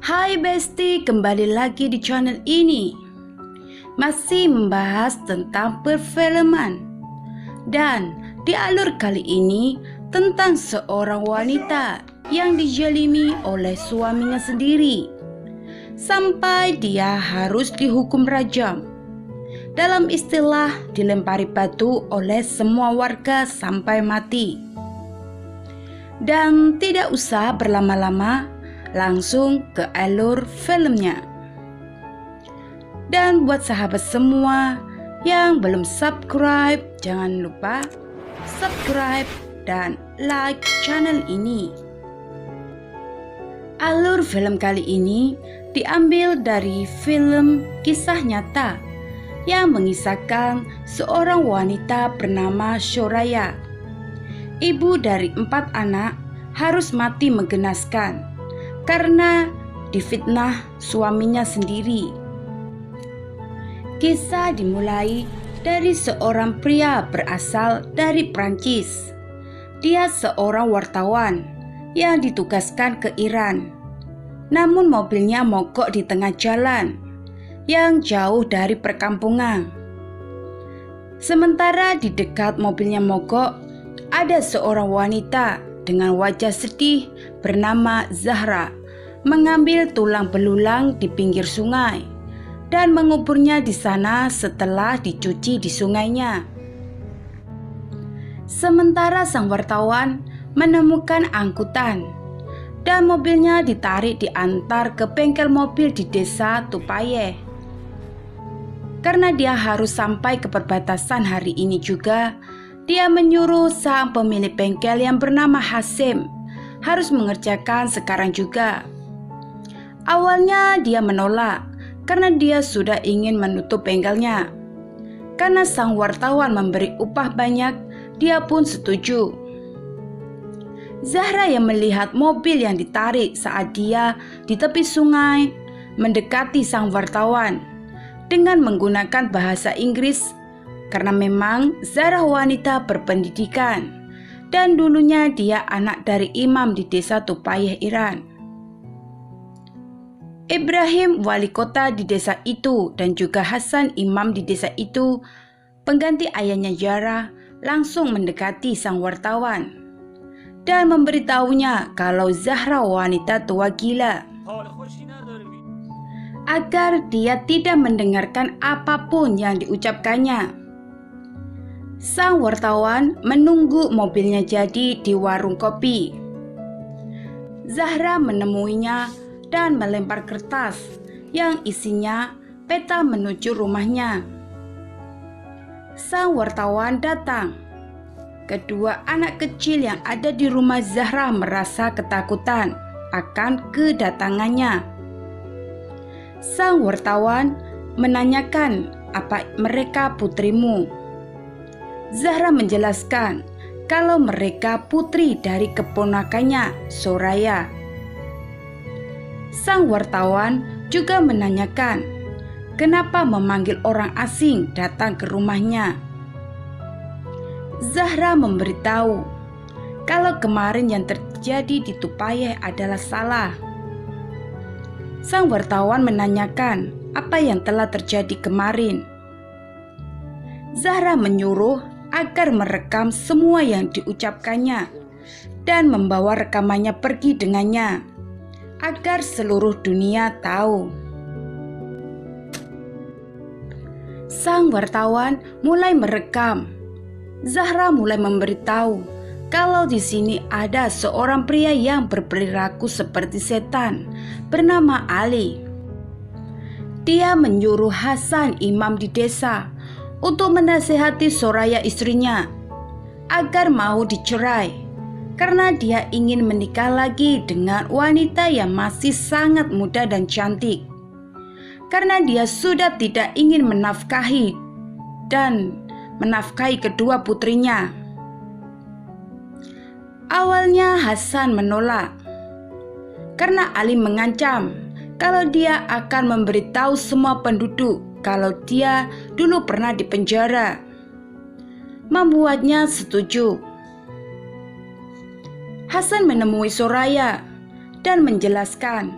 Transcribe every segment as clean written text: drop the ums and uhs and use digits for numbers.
Hai Besti, kembali lagi di channel ini. Masih membahas tentang perfilman. Dan di alur kali ini tentang seorang wanita yang dijalimi oleh suaminya sendiri sampai dia harus dihukum rajam. Dalam istilah dilempari batu oleh semua warga sampai mati. Dan tidak usah berlama-lama, langsung ke alur filmnya. Dan buat sahabat semua yang belum subscribe, jangan lupa subscribe dan like channel ini. Alur film kali ini diambil dari film kisah nyata yang mengisahkan seorang wanita bernama Soraya. Ibu dari 4 anak harus mati menggenaskan karena difitnah suaminya sendiri. Kisah dimulai dari seorang pria berasal dari Prancis. Dia seorang wartawan yang ditugaskan ke Iran. Namun mobilnya mogok di tengah jalan yang jauh dari perkampungan. Sementara di dekat mobilnya mogok, ada seorang wanita dengan wajah sedih bernama Zahra mengambil tulang belulang di pinggir sungai dan menguburnya di sana setelah dicuci di sungainya. Sementara sang wartawan menemukan angkutan dan mobilnya ditarik diantar ke bengkel mobil di desa Tupayeh. Karena dia harus sampai ke perbatasan hari ini juga, dia menyuruh sang pemilik bengkel yang bernama Hasim harus mengerjakan sekarang juga. Awalnya dia menolak karena dia sudah ingin menutup bengkelnya. Karena sang wartawan memberi upah banyak, dia pun setuju. Zahra yang melihat mobil yang ditarik saat dia di tepi sungai mendekati sang wartawan dengan menggunakan bahasa Inggris karena memang Zahra wanita berpendidikan dan dulunya dia anak dari imam di desa Tupayeh, Iran. Ibrahim wali kota di desa itu dan juga Hasan imam di desa itu, pengganti ayahnya Zahra, langsung mendekati sang wartawan dan memberitahunya kalau Zahra wanita tua gila, agar dia tidak mendengarkan apapun yang diucapkannya. Sang wartawan menunggu mobilnya jadi di warung kopi. Zahra menemuinya dan melempar kertas yang isinya peta menuju rumahnya. Sang wartawan datang. Kedua anak kecil yang ada di rumah Zahra merasa ketakutan akan kedatangannya. Sang wartawan menanyakan, "Apa mereka putrimu?" Zahra menjelaskan kalau mereka putri dari keponakannya, Soraya. Sang wartawan juga menanyakan, kenapa memanggil orang asing datang ke rumahnya. Zahra memberitahu kalau kemarin yang terjadi di Tupayeh adalah salah. Sang wartawan menanyakan apa yang telah terjadi kemarin. Zahra menyuruh agar merekam semua yang diucapkannya dan membawa rekamannya pergi dengannya agar seluruh dunia tahu. Sang wartawan mulai merekam. Zahra mulai memberitahu kalau di sini ada seorang pria yang berperilaku seperti setan bernama Ali. Dia menyuruh Hasan imam di desa untuk menasihati Soraya istrinya agar mau dicerai karena dia ingin menikah lagi dengan wanita yang masih sangat muda dan cantik. Karena dia sudah tidak ingin menafkahi kedua putrinya. Awalnya Hasan menolak karena Ali mengancam kalau dia akan memberitahu semua penduduk kalau dia dulu pernah membuatnya setuju. Hasan menemui Soraya dan menjelaskan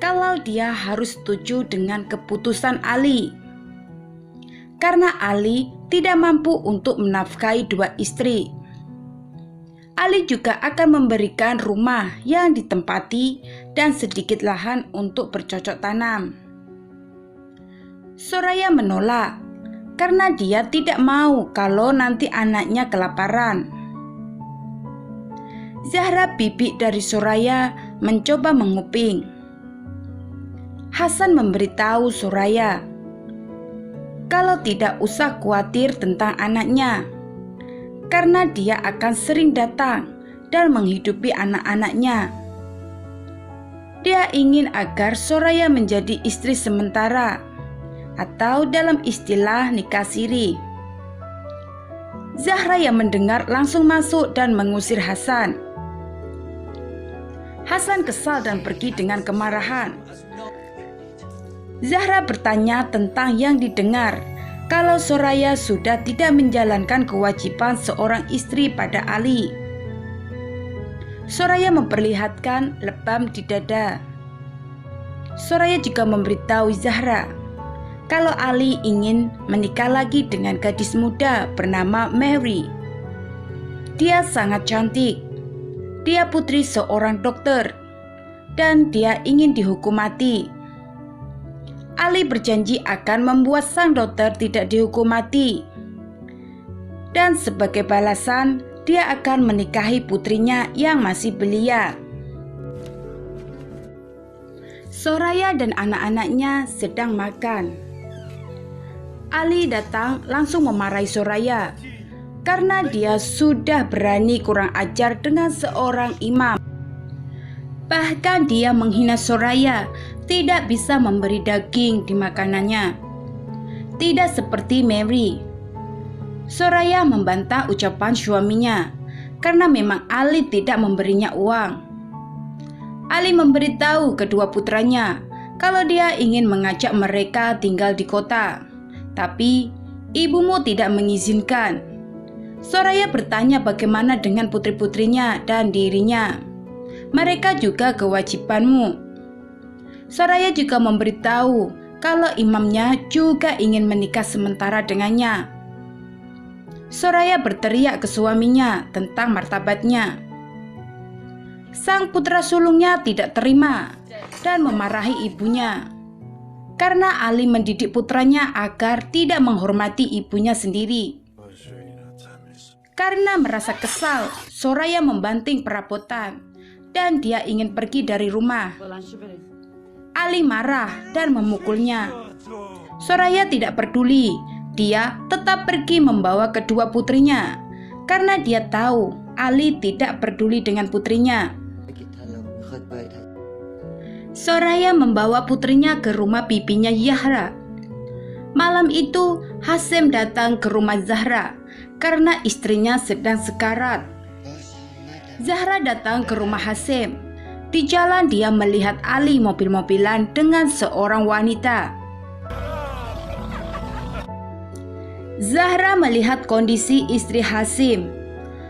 kalau dia harus setuju dengan keputusan Ali. Karena Ali tidak mampu untuk menafkahi 2 istri. Ali juga akan memberikan rumah yang ditempati dan sedikit lahan untuk bercocok tanam. Soraya menolak karena dia tidak mau kalau nanti anaknya kelaparan. Zahra, bibi dari Soraya, mencoba menguping. Hasan memberitahu Soraya kalau tidak usah khawatir tentang anaknya, karena dia akan sering datang dan menghidupi anak-anaknya. Dia ingin agar Soraya menjadi istri sementara, atau dalam istilah nikah siri. Zahra yang mendengar langsung masuk dan mengusir Hasan. Hasan kesal dan pergi dengan kemarahan. Zahra bertanya tentang yang didengar, kalau Soraya sudah tidak menjalankan kewajiban seorang istri pada Ali. Soraya memperlihatkan lebam di dada. Soraya juga memberitahu Zahra kalau Ali ingin menikah lagi dengan gadis muda bernama Mary. Dia sangat cantik. Dia putri seorang dokter dan dia ingin dihukum mati. Ali berjanji akan membuat sang dokter tidak dihukum mati. Dan sebagai balasan, dia akan menikahi putrinya yang masih belia. Soraya dan anak-anaknya sedang makan. Ali datang langsung memarahi Soraya karena dia sudah berani kurang ajar dengan seorang imam. Bahkan dia menghina Soraya, tidak bisa memberi daging di makanannya. Tidak seperti Mary. Soraya membantah ucapan suaminya karena memang Ali tidak memberinya uang. Ali memberitahu kedua putranya kalau dia ingin mengajak mereka tinggal di kota, tapi ibumu tidak mengizinkan. Soraya bertanya bagaimana dengan putri-putrinya dan dirinya. Mereka juga kewajibanmu. Soraya juga memberitahu kalau imamnya juga ingin menikah sementara dengannya. Soraya berteriak ke suaminya tentang martabatnya. Sang putra sulungnya tidak terima dan memarahi ibunya karena Ali mendidik putranya agar tidak menghormati ibunya sendiri. Karena merasa kesal, Soraya membanting perabotan dan dia ingin pergi dari rumah. Ali marah dan memukulnya. Soraya tidak peduli. Dia tetap pergi membawa kedua putrinya karena dia tahu Ali tidak peduli dengan putrinya. Soraya membawa putrinya ke rumah bibinya Zahra. Malam itu Hasim datang ke rumah Zahra karena istrinya sedang sekarat. Zahra datang ke rumah Hasim. Di jalan dia melihat Ali mobil-mobilan dengan seorang wanita. Zahra melihat kondisi istri Hasim.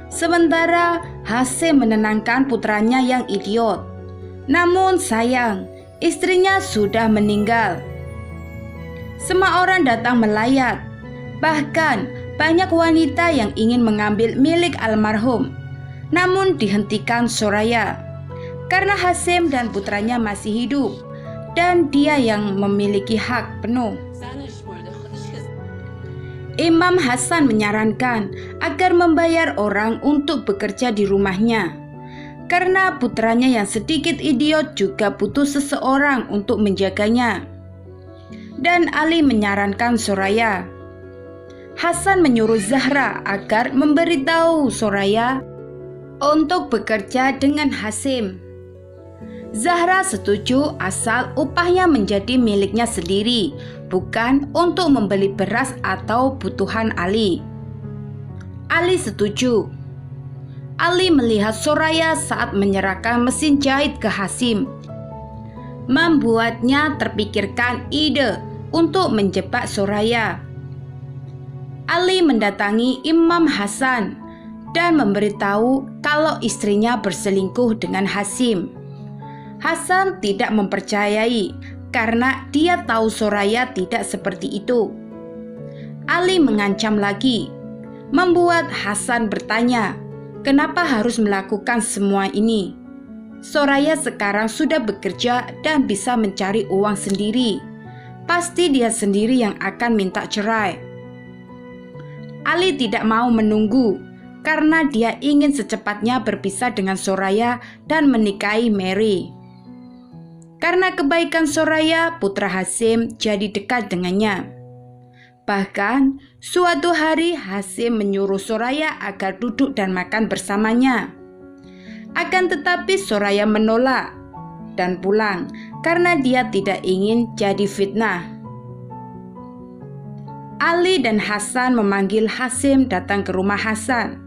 Sementara Hasim menenangkan putranya yang idiot. Namun sayang, istrinya sudah meninggal. Semua orang datang melayat. Bahkan banyak wanita yang ingin mengambil milik almarhum. Namun dihentikan Soraya. Karena Hasim dan putranya masih hidup dan dia yang memiliki hak penuh. Imam Hasan menyarankan agar membayar orang untuk bekerja di rumahnya. Karena putranya yang sedikit idiot juga butuh seseorang untuk menjaganya. Dan Ali menyarankan Soraya. Hasan menyuruh Zahra agar memberitahu Soraya untuk bekerja dengan Hasim. Zahra setuju asal upahnya menjadi miliknya sendiri, bukan untuk membeli beras atau kebutuhan Ali. Ali setuju. Ali melihat Soraya saat menyerahkan mesin jahit ke Hasim, membuatnya terpikirkan ide untuk menjebak Soraya. Ali mendatangi Imam Hasan dan memberitahu kalau istrinya berselingkuh dengan Hasim. Hasan tidak mempercayai karena dia tahu Soraya tidak seperti itu. Ali mengancam lagi, membuat Hasan bertanya, kenapa harus melakukan semua ini? Soraya sekarang sudah bekerja dan bisa mencari uang sendiri. Pasti dia sendiri yang akan minta cerai. Ali tidak mau menunggu karena dia ingin secepatnya berpisah dengan Soraya dan menikahi Mary. Karena kebaikan Soraya, putra Hasim jadi dekat dengannya. Bahkan, suatu hari Hasim menyuruh Soraya agar duduk dan makan bersamanya. Akan tetapi Soraya menolak dan pulang karena dia tidak ingin jadi fitnah. Ali dan Hasan memanggil Hasim datang ke rumah Hasan.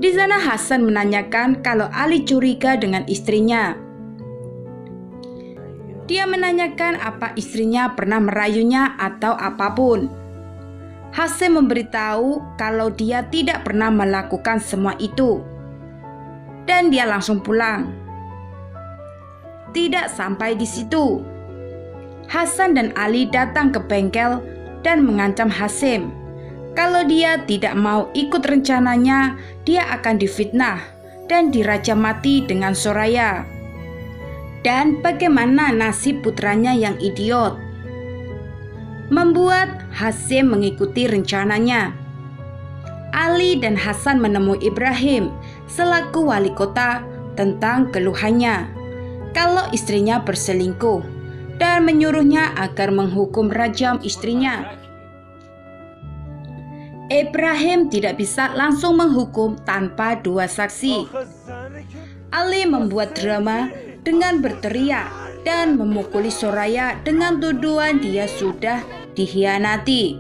Di sana Hasan menanyakan kalau Ali curiga dengan istrinya. Dia menanyakan apa istrinya pernah merayunya atau apapun. Hasim memberitahu kalau dia tidak pernah melakukan semua itu. Dan dia langsung pulang. Tidak sampai di situ. Hasan dan Ali datang ke bengkel dan mengancam Hasim. Kalau dia tidak mau ikut rencananya, dia akan difitnah dan dirajam mati dengan Soraya. Dan bagaimana nasib putranya yang idiot? Membuat Hasim mengikuti rencananya. Ali dan Hasan menemui Ibrahim selaku wali kota tentang keluhannya kalau istrinya berselingkuh dan menyuruhnya agar menghukum rajam istrinya. Ibrahim tidak bisa langsung menghukum tanpa dua saksi. Ali membuat drama dengan berteriak dan memukuli Soraya dengan tuduhan dia sudah dikhianati.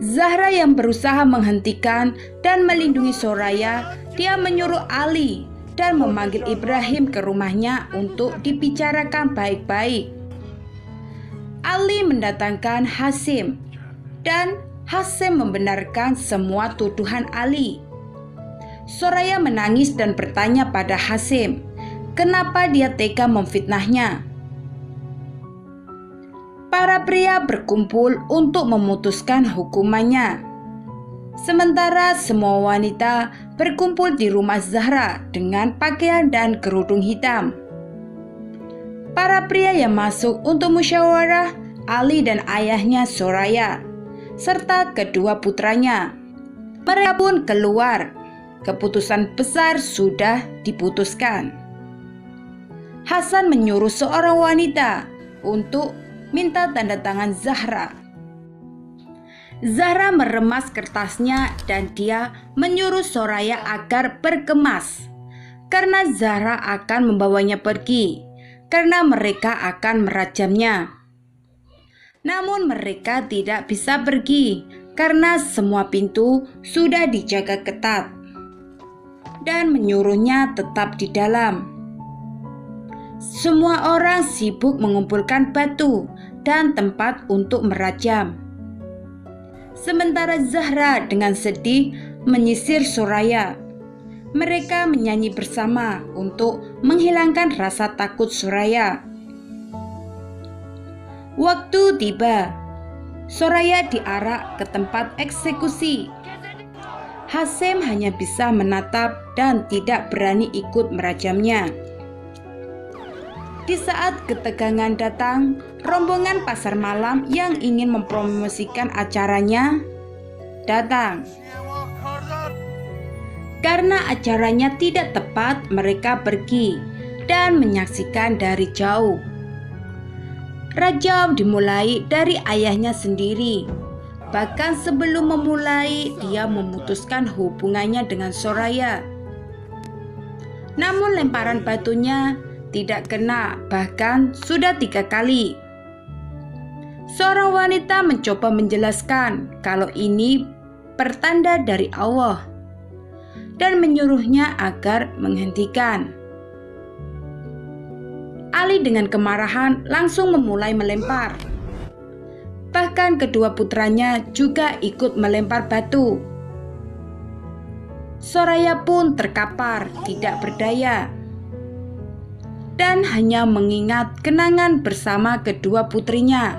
Zahra yang berusaha menghentikan dan melindungi Soraya, dia menyuruh Ali dan memanggil Ibrahim ke rumahnya untuk dibicarakan baik-baik. Ali mendatangkan Hasim dan Hasim membenarkan semua tuduhan Ali. Soraya menangis dan bertanya pada Hasim, kenapa dia tega memfitnahnya. Para pria berkumpul untuk memutuskan hukumannya. Sementara semua wanita berkumpul di rumah Zahra dengan pakaian dan kerudung hitam. Para pria yang masuk untuk musyawarah, Ali dan ayahnya Soraya, serta kedua putranya. Mereka pun keluar. Keputusan besar sudah diputuskan. Hasan menyuruh seorang wanita untuk minta tanda tangan Zahra. Zahra meremas kertasnya dan dia menyuruh Soraya agar berkemas karena Zahra akan membawanya pergi karena mereka akan merajamnya. Namun mereka tidak bisa pergi karena semua pintu sudah dijaga ketat dan menyuruhnya tetap di dalam. Semua orang sibuk mengumpulkan batu dan tempat untuk merajam. Sementara Zahra dengan sedih menyisir Soraya. Mereka menyanyi bersama untuk menghilangkan rasa takut Soraya. Waktu tiba, Soraya diarak ke tempat eksekusi. Hasim hanya bisa menatap dan tidak berani ikut merajamnya. Di saat ketegangan datang, rombongan pasar malam yang ingin mempromosikan acaranya datang. Karena acaranya tidak tepat, mereka pergi dan menyaksikan dari jauh. Rajam dimulai dari ayahnya sendiri. Bahkan sebelum memulai, dia memutuskan hubungannya dengan Soraya. Namun lemparan batunya tidak kena, bahkan sudah 3 kali. Seorang wanita mencoba menjelaskan kalau ini pertanda dari Allah dan menyuruhnya agar menghentikan. Ali dengan kemarahan langsung memulai melempar. Bahkan kedua putranya juga ikut melempar batu. Soraya pun terkapar, tidak berdaya, dan hanya mengingat kenangan bersama kedua putrinya.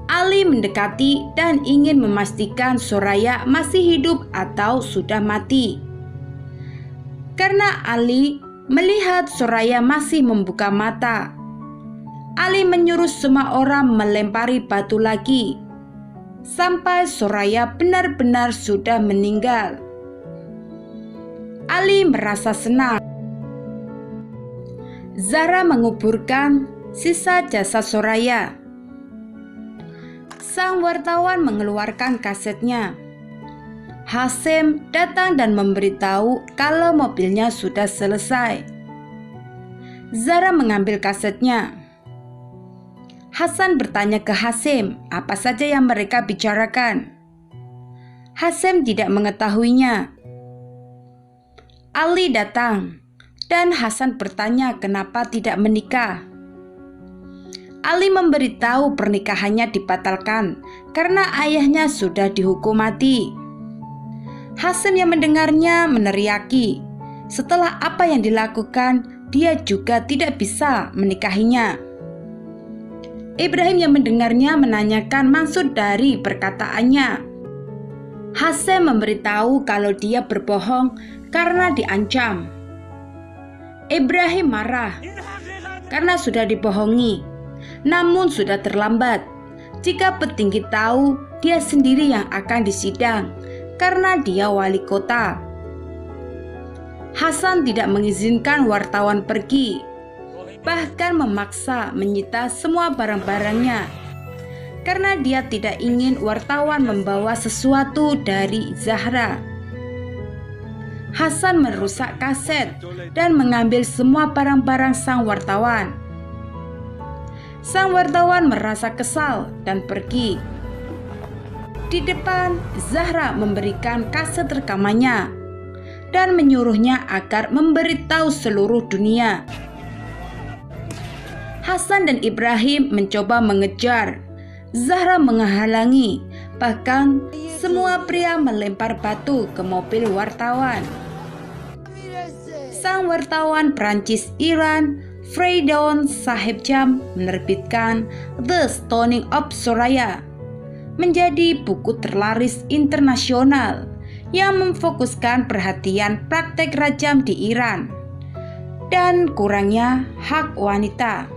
Ali mendekati dan ingin memastikan Soraya masih hidup atau sudah mati. Karena Ali melihat Soraya masih membuka mata, Ali menyuruh semua orang melempari batu lagi sampai Soraya benar-benar sudah meninggal. Ali merasa senang. Zahra menguburkan sisa jasad Soraya. Sang wartawan mengeluarkan kasetnya. Hasyim datang dan memberitahu kalau mobilnya sudah selesai. Zahra mengambil kasetnya. Hasan bertanya ke Hasyim apa saja yang mereka bicarakan. Hasyim tidak mengetahuinya. Ali datang dan Hasan bertanya kenapa tidak menikah. Ali memberitahu pernikahannya dibatalkan karena ayahnya sudah dihukum mati. Hasyim yang mendengarnya meneriaki. Setelah apa yang dilakukan, dia juga tidak bisa menikahinya. Ibrahim yang mendengarnya menanyakan maksud dari perkataannya. Hasyim memberitahu kalau dia berbohong karena diancam. Ibrahim marah karena sudah dibohongi, namun sudah terlambat. Jika petinggi tahu, dia sendiri yang akan disidang karena dia wali kota. Hasan tidak mengizinkan wartawan pergi, bahkan memaksa menyita semua barang-barangnya karena dia tidak ingin wartawan membawa sesuatu dari Zahra. Hasan merusak kaset dan mengambil semua barang-barang sang wartawan. Sang wartawan merasa kesal dan pergi. Di depan, Zahra memberikan kaset rekamannya dan menyuruhnya agar memberitahu seluruh dunia. Hasan dan Ibrahim mencoba mengejar. Zahra menghalangi. Bahkan semua pria melempar batu ke mobil wartawan. Sang wartawan Prancis Iran, Freydon Sahebjam, menerbitkan The Stoning of Soraya menjadi buku terlaris internasional yang memfokuskan perhatian praktek rajam di Iran dan kurangnya hak wanita.